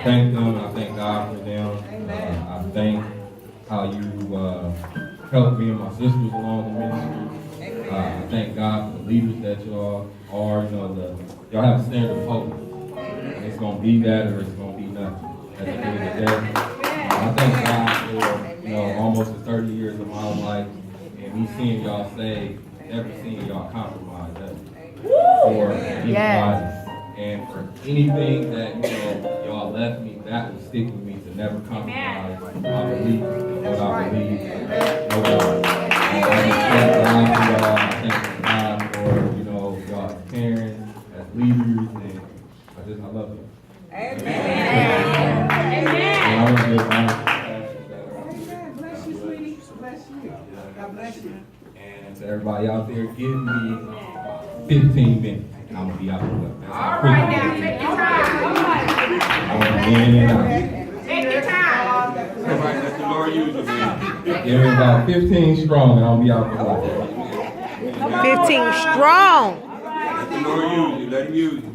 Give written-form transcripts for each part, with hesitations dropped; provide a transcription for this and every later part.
thank them, and I thank God for them. I thank how you helped me and my sisters along the ministry. I thank God for the leaders that y'all are. Y'all have a standard of hope. And it's going to be that or it's going to be nothing at the end of the day. I thank God for, almost the 30 years of my life and me seeing y'all saved, never seeing y'all compromise ever. For anybody. And for anything that, y'all left me, that will stick with me to never compromise my belief in what I believe. I thank God for, y'all as parents, as leaders, and I love you. Amen. Amen. Bless you, sweetie. Bless you. God bless you. And to everybody out there, give me 15 minutes. And I'm going to be out the way. All right, now, take your time. Take your time. Everybody, let the Lord use you, man. Give me about 15 strong, and I'll be out the way. 15 strong. Let the Lord use you. Let him use you.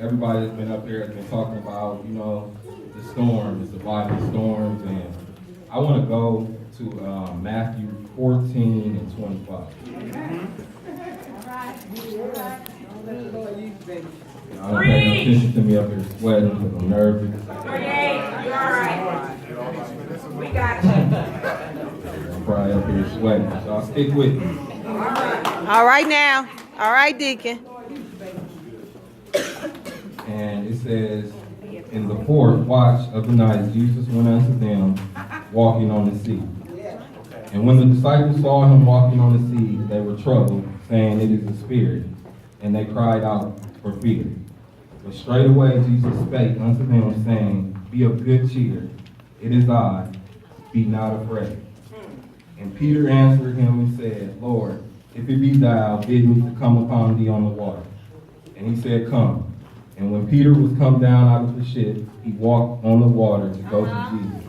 Everybody that's been up here has been talking about, the storm, the surviving storms, and I want to go to Matthew 14 and 25. I don't pay no attention to me up here sweating because I'm nervous. You're all right. We got you. I'm probably up here sweating, so I'll stick with me. All right now. All right, Deacon. And it says, in the fourth watch of the night, Jesus went unto them, walking on the sea. And when the disciples saw him walking on the sea, they were troubled, saying, It is a spirit. And they cried out for fear. But straightway Jesus spake unto them, saying, Be of good cheer, it is I, be not afraid. And Peter answered him and said, Lord, if it be thou, bid me to come upon thee on the water. And he said, Come. And when Peter was come down out of the ship, he walked on the water to go to Jesus.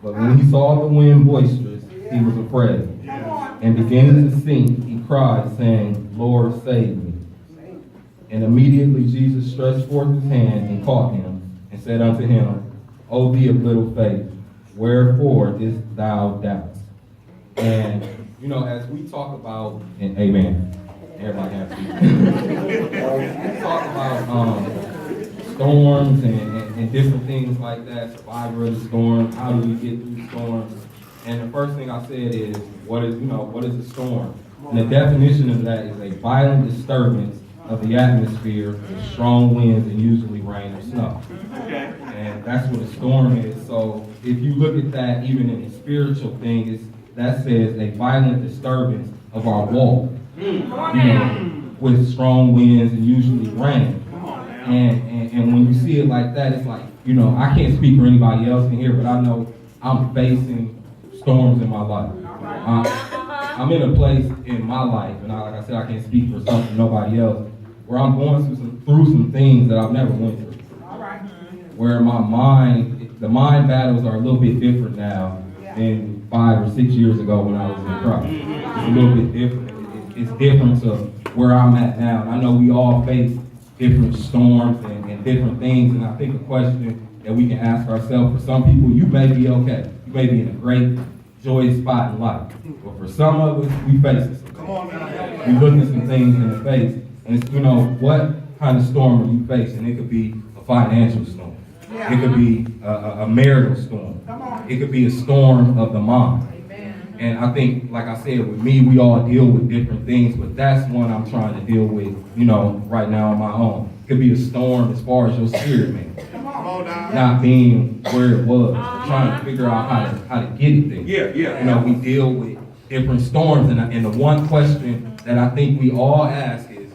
But when he saw the wind boisterous, he was afraid. And beginning to sink, he cried, saying, Lord, save me. And immediately Jesus stretched forth his hand and caught him, and said unto him, O thee of little faith, wherefore didst thou doubt? And, as we talk about, and amen. Everybody has to. We talk about storms and different things like that, survivor of the storm, how do we get through storms? And the first thing I said is, what is a storm? And the definition of that is a violent disturbance of the atmosphere with strong winds and usually rain or snow. And that's what a storm is. So if you look at that, even in the spiritual thing, that says a violent disturbance of our walk. With strong winds and usually rain. And when you see it like that, it's like, I can't speak for anybody else in here, but I know I'm facing storms in my life. I'm in a place in my life, and like I said, I can't speak for nobody else, where I'm going through some things that I've never went through. Where the mind battles are a little bit different now than 5 or 6 years ago when I was in Christ. It's a little bit different. It's different to where I'm at now. And I know we all face different storms and different things. And I think a question that we can ask ourselves, for some people, you may be okay. You may be in a great, joyous spot in life. But for some of us, we face it. Come on, man. We look at some things in the face. And it's, what kind of storm are you facing? It could be a financial storm. It could be a marital storm. It could be a storm of the mind. And I think, like I said, with me, we all deal with different things, but that's one I'm trying to deal with, right now on my own. It could be a storm as far as your spirit, man. Not being where it was, trying to figure out how to get it there. We deal with different storms, and the one question that I think we all ask is,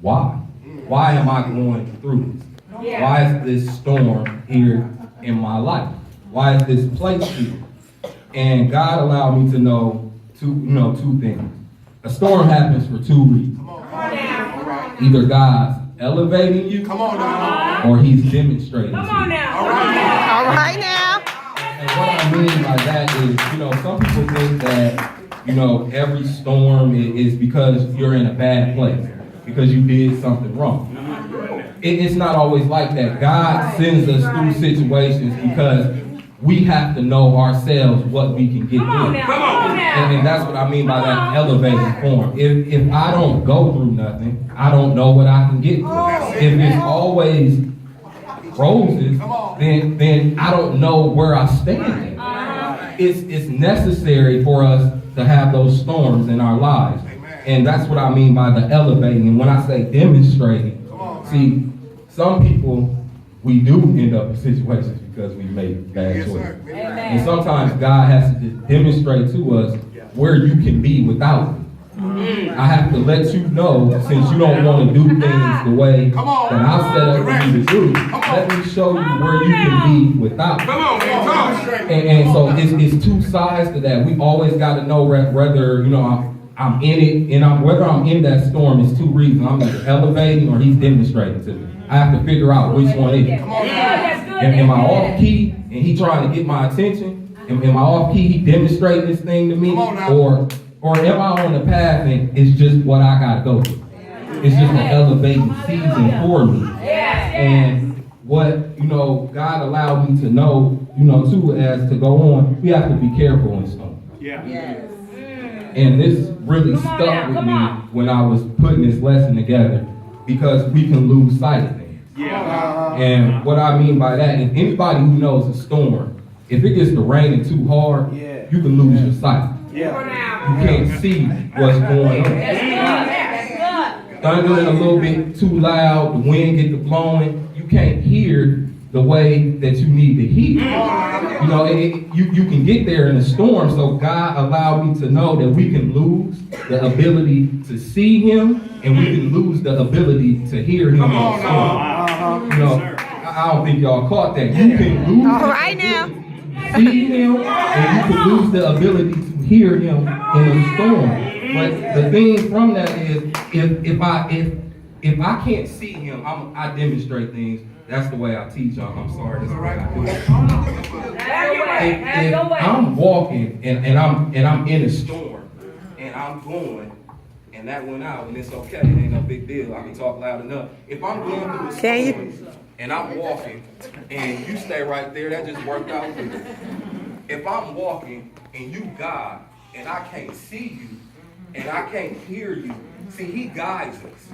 why? Why am I going through this? Why is this storm here in my life? Why is this place here? And God allowed me to know two things. A storm happens for two reasons. Either God's elevating you, or He's demonstrating. Come on now. All right now. And what I mean by that is, some people think that, every storm is because you're in a bad place, because you did something wrong. it's not always like that. God sends us through situations because we have to know ourselves what we can get through. And that's what I mean by that elevated form. If I don't go through nothing, I don't know what I can get through. If it's always roses, then I don't know where I stand. It's necessary for us to have those storms in our lives. And that's what I mean by the elevating. And when I say demonstrating, see, some people, we do end up in situations because we make bad choices. And sometimes God has to just demonstrate to us where you can be without it. I have to let you know, since you don't want to do things the way that I set up for you to do, let me show you where you can be without it. And so it's two sides to that. We always got to know whether, I'm in it, and whether I'm in that storm is two reasons. I'm either elevating or he's demonstrating to me. I have to figure out which one it is. Am I off key and he trying to get my attention? Am I off key, he demonstrating this thing to me? Or am I on the path and it's just what I gotta go through? It's just an elevating season for me. And what, God allowed me to know, too, as to go on, we have to be careful in storm. And this really stuck with me when I was putting this lesson together, because we can lose sight of things. And what I mean by that is, anybody who knows a storm, if it gets to raining too hard, you can lose your sight. You can't see what's going on. Thundering a little bit too loud, the wind get to blowing, you can't hear the way that you need to hear. You can get there in a storm, so God allowed me to know that we can lose the ability to see him, and we can lose the ability to hear him in the storm. I don't think y'all caught that. You can lose to see him, and you can lose the ability to hear him in a storm. But the thing from that is, if I can't see him, I demonstrate things. That's the way I teach y'all. I'm sorry, that's the way I do it. If I'm walking and I'm in a storm and I'm going and that went out and it's okay, it ain't no big deal. I can talk loud enough. If I'm going through a storm and I'm walking and you stay right there, that just worked out for me. If I'm walking and you God and I can't see you and I can't hear you, see, he guides us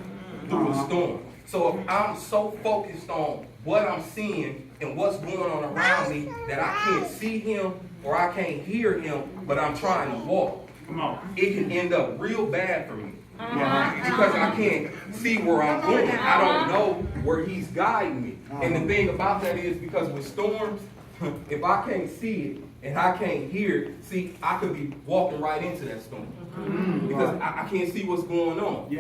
through a storm. So if I'm so focused on what I'm seeing and what's going on around me that I can't see him or I can't hear him, but I'm trying to walk, it can end up real bad for me. Because I can't see where I'm going. I don't know where he's guiding me. And the thing about that is, because with storms, if I can't see it and I can't hear it, see, I could be walking right into that storm. Because I can't see what's going on.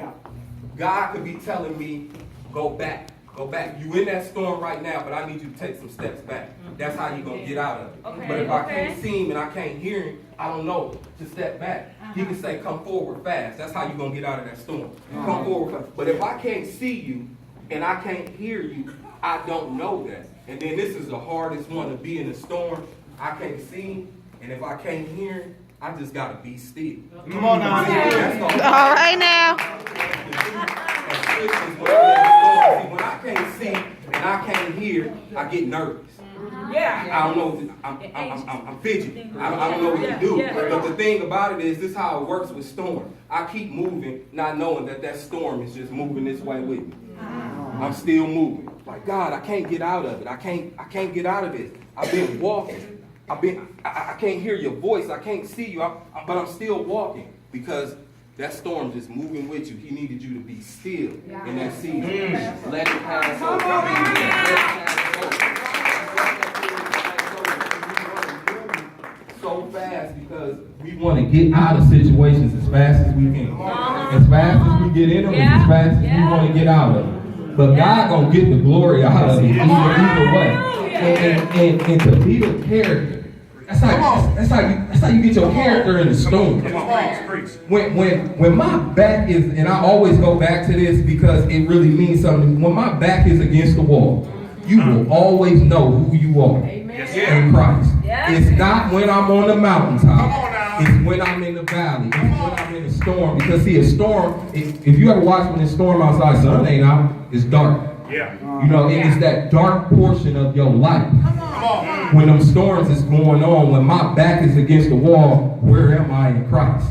God could be telling me, go back. You in that storm right now, but I need you to take some steps back. That's how you're going to get out of it. But if I can't see him and I can't hear him, I don't know. Just step back. He can say, come forward fast. That's how you're going to get out of that storm. Come forward fast. But if I can't see you and I can't hear you, I don't know that. And then this is the hardest one, to be in a storm. I can't see him, and if I can't hear him, I just got to be still. Come on now. All right now. When I can't see and I can't hear, I get nervous. I don't know. I'm fidgety. I don't know what to do. But the thing about it is, this is how it works with storm. I keep moving, not knowing that storm is just moving this way with me. I'm still moving. Like, God, I can't get out of it. I can't get out of this. I've been walking. I can't hear your voice. I can't see you. But I'm still walking, because that storm just moving with you. He needed you to be still in that season. Let it pass over. So fast, because we want to get out of situations as fast as we can. As fast as we get in them, as fast as we want to get out of them. But God gonna get the glory out of it either way. And to be the character. That's how you get your character in the storm. When my back is, and I always go back to this because it really means something. When my back is against the wall, you will always know who you are in Christ. It's not when I'm on the mountaintop. It's when I'm in the valley. It's when I'm in the storm. Because see, a storm, if you ever watch when it's storm outside, sun ain't out, it's dark. You know, it's that dark portion of your life. When them storms is going on, when my back is against the wall, where am I in Christ?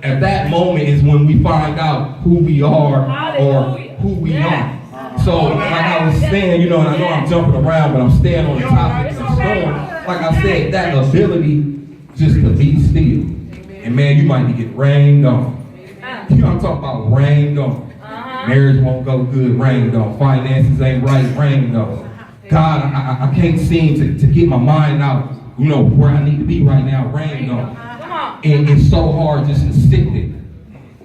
At that moment is when we find out who we are or who we aren't. So, like I was saying, you know, and I know I'm jumping around, but I'm staying on the topic of the storm. Like I said, that ability just to be still. And man, you might be getting rained on. You know what I'm talking about? Rained on. Marriage won't go good, rained on. Finances ain't right, rained on. God, I can't seem to get my mind out, you know, where I need to be right now, rained on. And it's so hard just to sit there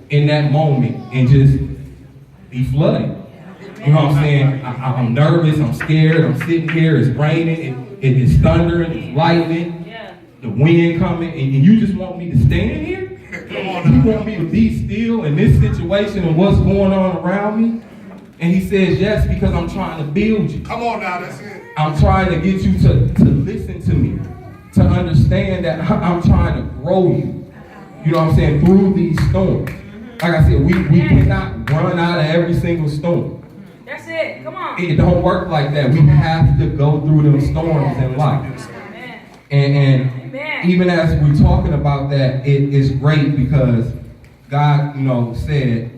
in that moment and just be flooded. You know what I'm saying? I'm nervous, I'm scared, I'm sitting here, it's raining, it's thundering, it's lightning, the wind coming, and you just want me to stand here? You want me to be still in this situation and what's going on around me? And he says, yes, because I'm trying to build you. Come on now, that's it. I'm trying to get you to listen to me, to understand that I'm trying to grow you. You know what I'm saying? Through these storms. Like I said, we cannot run out of every single storm. That's it. Come on. It don't work like that. We have to go through them storms in life. And even as we're talking about that, it is great because God, you know, said,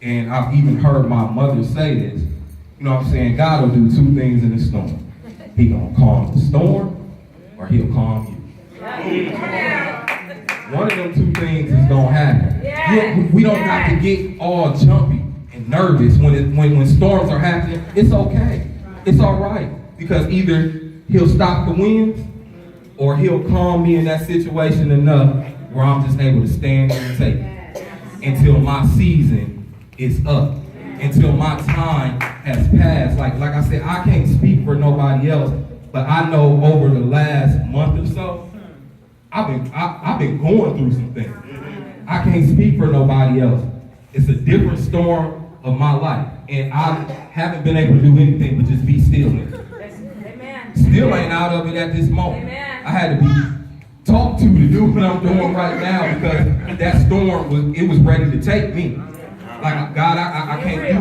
and I've even heard my mother say this, you know what I'm saying, God will do two things in the storm. He gonna calm the storm or he'll calm you. One of them two things is gonna happen. We don't have to get all jumpy and nervous when storms are happening. It's okay. It's all right. Because either he'll stop the winds or he'll calm me in that situation enough where I'm just able to stand there and take it until my season is up, until my time has passed. Like I said, I can't speak for nobody else, but I know over the last month or so, I've been going through some things. I can't speak for nobody else. It's a different storm of my life, and I haven't been able to do anything but just be still in it. Still ain't out of it at this moment. I had to be talked to do what I'm doing right now because that storm was ready to take me. Like, God, I can't do